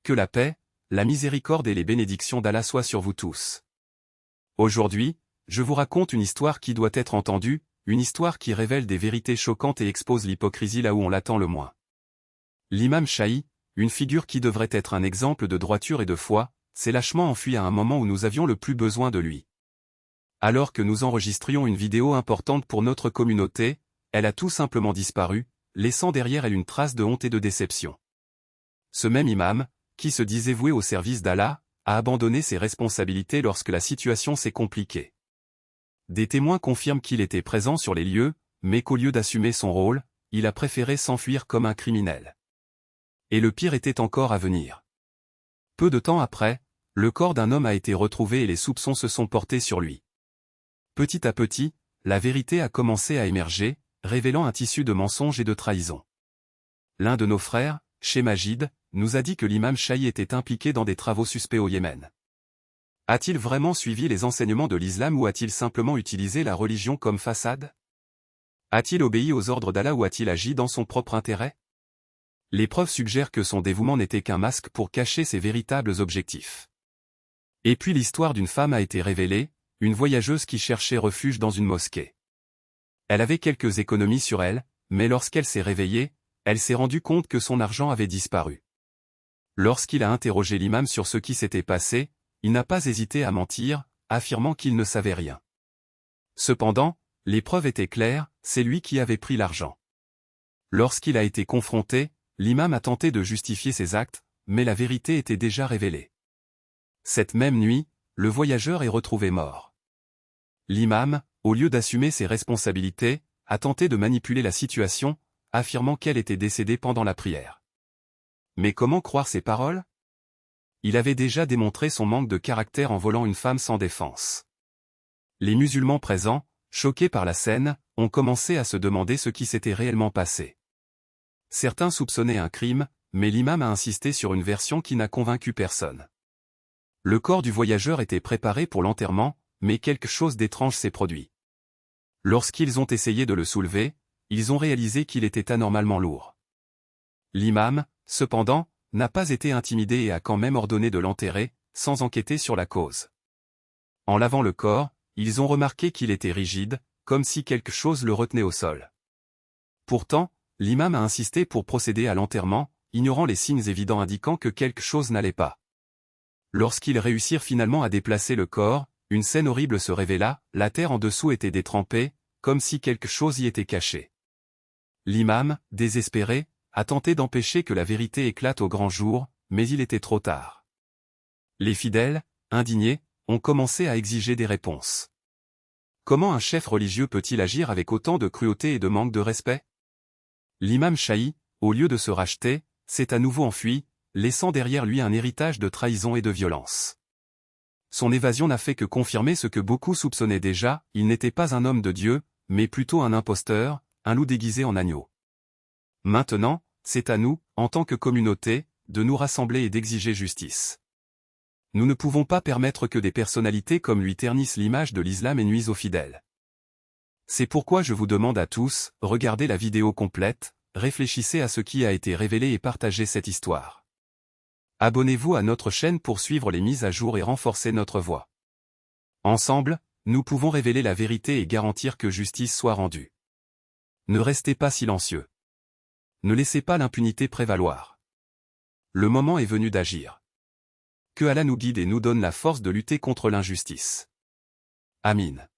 Que la paix, la miséricorde et les bénédictions d'Allah soient sur vous tous. Aujourd'hui, je vous raconte une histoire qui doit être entendue, une histoire qui révèle des vérités choquantes et expose l'hypocrisie là où on l'attend le moins. L'imam Shahi, une figure qui devrait être un exemple de droiture et de foi, s'est lâchement enfui à un moment où nous avions le plus besoin de lui. Alors que nous enregistrions une vidéo importante pour notre communauté, elle a tout simplement disparu, laissant derrière elle une trace de honte et de déception. Ce même imam, qui se disait voué au service d'Allah, a abandonné ses responsabilités lorsque la situation s'est compliquée. Des témoins confirment qu'il était présent sur les lieux, mais qu'au lieu d'assumer son rôle, il a préféré s'enfuir comme un criminel. Et le pire était encore à venir. Peu de temps après, le corps d'un homme a été retrouvé et les soupçons se sont portés sur lui. Petit à petit, la vérité a commencé à émerger, révélant un tissu de mensonges et de trahison. L'un de nos frères, Chez Majid, nous a dit que l'imam Shahi était impliqué dans des travaux suspects au Yémen. A-t-il vraiment suivi les enseignements de l'islam ou a-t-il simplement utilisé la religion comme façade? A-t-il obéi aux ordres d'Allah ou a-t-il agi dans son propre intérêt? Les preuves suggèrent que son dévouement n'était qu'un masque pour cacher ses véritables objectifs. Et puis l'histoire d'une femme a été révélée, une voyageuse qui cherchait refuge dans une mosquée. Elle avait quelques économies sur elle, mais lorsqu'elle s'est réveillée, elle s'est rendue compte que son argent avait disparu. Lorsqu'il a interrogé l'imam sur ce qui s'était passé, il n'a pas hésité à mentir, affirmant qu'il ne savait rien. Cependant, les preuves étaient claires, c'est lui qui avait pris l'argent. Lorsqu'il a été confronté, l'imam a tenté de justifier ses actes, mais la vérité était déjà révélée. Cette même nuit, le voyageur est retrouvé mort. L'imam, au lieu d'assumer ses responsabilités, a tenté de manipuler la situation, affirmant qu'elle était décédée pendant la prière. Mais comment croire ses paroles? Il avait déjà démontré son manque de caractère en volant une femme sans défense. Les musulmans présents, choqués par la scène, ont commencé à se demander ce qui s'était réellement passé. Certains soupçonnaient un crime, mais l'imam a insisté sur une version qui n'a convaincu personne. Le corps du voyageur était préparé pour l'enterrement, mais quelque chose d'étrange s'est produit. Lorsqu'ils ont essayé de le soulever, ils ont réalisé qu'il était anormalement lourd. L'imam, cependant, n'a pas été intimidé et a quand même ordonné de l'enterrer, sans enquêter sur la cause. En lavant le corps, ils ont remarqué qu'il était rigide, comme si quelque chose le retenait au sol. Pourtant, l'imam a insisté pour procéder à l'enterrement, ignorant les signes évidents indiquant que quelque chose n'allait pas. Lorsqu'ils réussirent finalement à déplacer le corps, une scène horrible se révéla, la terre en dessous était détrempée, comme si quelque chose y était caché. L'imam, désespéré, a tenté d'empêcher que la vérité éclate au grand jour, mais il était trop tard. Les fidèles, indignés, ont commencé à exiger des réponses. Comment un chef religieux peut-il agir avec autant de cruauté et de manque de respect? L'imam Shahi, au lieu de se racheter, s'est à nouveau enfui, laissant derrière lui un héritage de trahison et de violence. Son évasion n'a fait que confirmer ce que beaucoup soupçonnaient déjà, il n'était pas un homme de Dieu, mais plutôt un imposteur, un loup déguisé en agneau. Maintenant, c'est à nous, en tant que communauté, de nous rassembler et d'exiger justice. Nous ne pouvons pas permettre que des personnalités comme lui ternissent l'image de l'islam et nuisent aux fidèles. C'est pourquoi je vous demande à tous, regardez la vidéo complète, réfléchissez à ce qui a été révélé et partagez cette histoire. Abonnez-vous à notre chaîne pour suivre les mises à jour et renforcer notre voix. Ensemble, nous pouvons révéler la vérité et garantir que justice soit rendue. Ne restez pas silencieux. Ne laissez pas l'impunité prévaloir. Le moment est venu d'agir. Que Allah nous guide et nous donne la force de lutter contre l'injustice. Amin.